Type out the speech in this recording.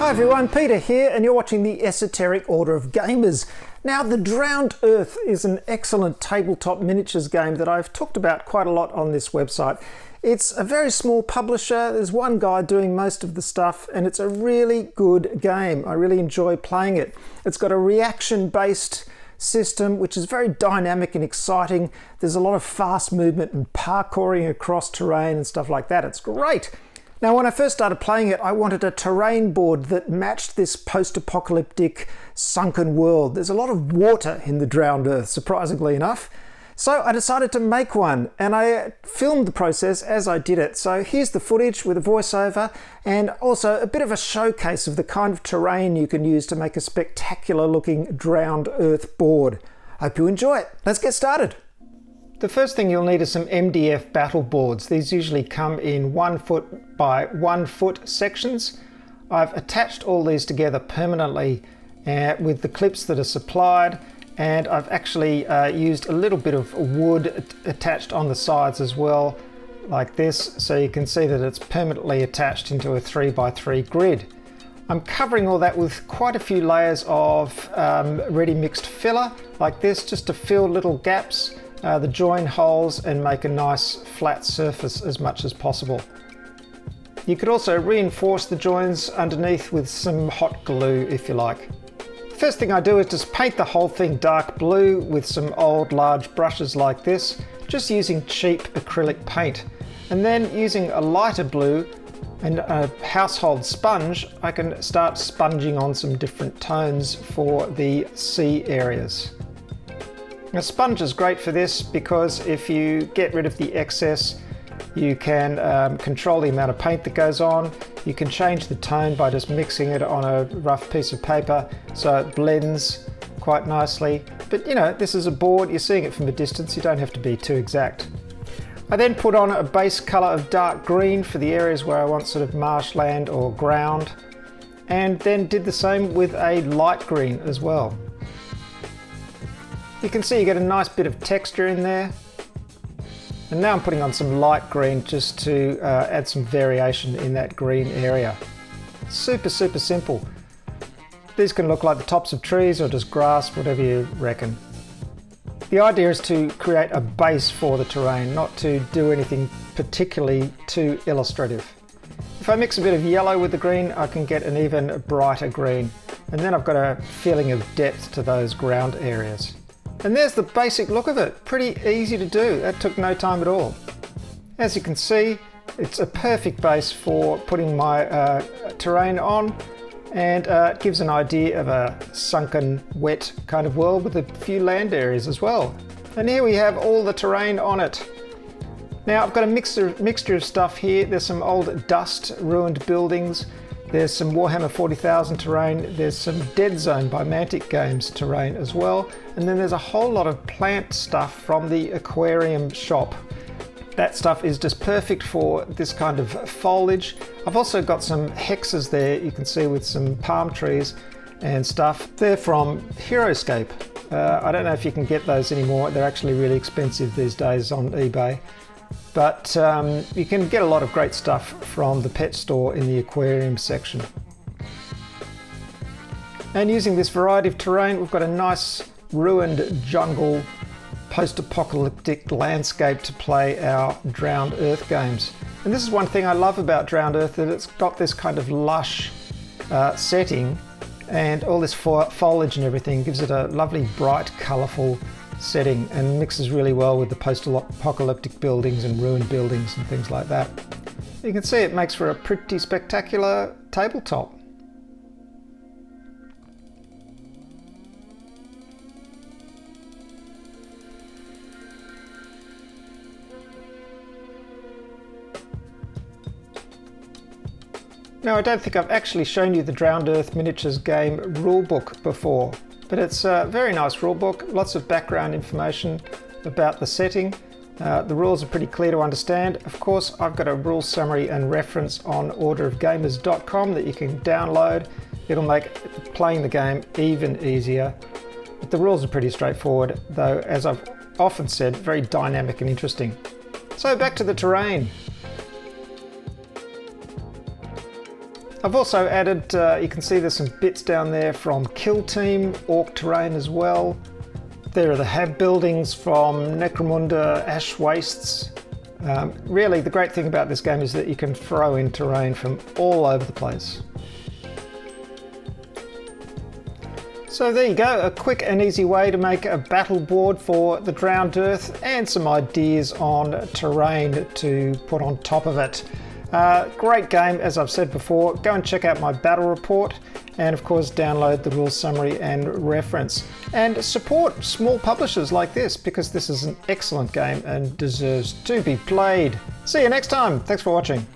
Hi everyone, Peter here, and you're watching the Esoteric Order of Gamers. Now, the Drowned Earth is an excellent tabletop miniatures game that I've talked about quite a lot on this website. It's a very small publisher, there's one guy doing most of the stuff, and it's a really good game. I really enjoy playing it. It's got a reaction-based system which is very dynamic and exciting. There's a lot of fast movement and parkouring across terrain and stuff like that. It's great. Now, when I first started playing it, I wanted a terrain board that matched this post-apocalyptic sunken world. There's a lot of water in the Drowned Earth, surprisingly enough. So I decided to make one, and I filmed the process as I did it. So here's the footage with a voiceover and also a bit of a showcase of the kind of terrain you can use to make a spectacular looking Drowned Earth board. Hope you enjoy it. Let's get started. The first thing you'll need is some MDF battle boards. These usually come in 1 foot by 1 foot sections. I've attached all these together permanently with the clips that are supplied, and I've actually used a little bit of wood attached on the sides as well, like this, so you can see that it's permanently attached into a 3 by 3 grid. I'm covering all that with quite a few layers of ready mixed filler like this, just to fill little gaps, the join holes, and make a nice flat surface as much as possible. You could also reinforce the joins underneath with some hot glue if you like. First thing I do is just paint the whole thing dark blue with some old large brushes like this, just using cheap acrylic paint. And then using a lighter blue and a household sponge, I can start sponging on some different tones for the sea areas. A sponge is great for this because if you get rid of the excess, you can control the amount of paint that goes on. You can change the tone by just mixing it on a rough piece of paper so it blends quite nicely. But you know, this is a board, you're seeing it from a distance, you don't have to be too exact. I then put on a base colour of dark green for the areas where I want sort of marshland or ground, and then did the same with a light green as well. You can see you get a nice bit of texture in there. And now I'm putting on some light green just to add some variation in that green area. Super simple. These can look like the tops of trees or just grass, whatever you reckon. The idea is to create a base for the terrain, not to do anything particularly too illustrative. If I mix a bit of yellow with the green, I can get an even brighter green. And then I've got a feeling of depth to those ground areas. And there's the basic look of it. Pretty easy to do. That took no time at all. As you can see, it's a perfect base for putting my terrain on, and it gives an idea of a sunken, wet kind of world with a few land areas as well. And here we have all the terrain on it. Now I've got a mixture of stuff here. There's some old dust, ruined buildings. There's some Warhammer 40,000 terrain, there's some Dead Zone by Mantic Games terrain as well, and then there's a whole lot of plant stuff from the aquarium shop. That stuff is just perfect for this kind of foliage. I've also got some hexes there, you can see, with some palm trees and stuff. They're from Heroescape. I don't know if you can get those anymore, they're actually really expensive these days on eBay. But you can get a lot of great stuff from the pet store in the aquarium section. And using this variety of terrain, we've got a nice ruined jungle post-apocalyptic landscape to play our Drowned Earth games. And this is one thing I love about Drowned Earth, that it's got this kind of lush setting, and all this foliage and everything gives it a lovely, bright, colourful setting, and mixes really well with the post-apocalyptic buildings and ruined buildings and things like that. You can see it makes for a pretty spectacular tabletop. Now, I don't think I've actually shown you the Drowned Earth Miniatures game rulebook before, but it's a very nice rulebook, lots of background information about the setting. The rules are pretty clear to understand. Of course, I've got a rule summary and reference on orderofgamers.com that you can download. It'll make playing the game even easier. But the rules are pretty straightforward, though, as I've often said, very dynamic and interesting. So back to the terrain. I've also added, you can see there's some bits down there from Kill Team, Orc Terrain as well. There are the Hab buildings from Necromunda Ash Wastes. Really, the great thing about this game is that you can throw in terrain from all over the place. So there you go, a quick and easy way to make a battle board for the Drowned Earth and some ideas on terrain to put on top of it. Great game, as I've said before. Go and check out my battle report and of course download the rules summary and reference. And support small publishers like this because this is an excellent game and deserves to be played. See you next time. Thanks for watching.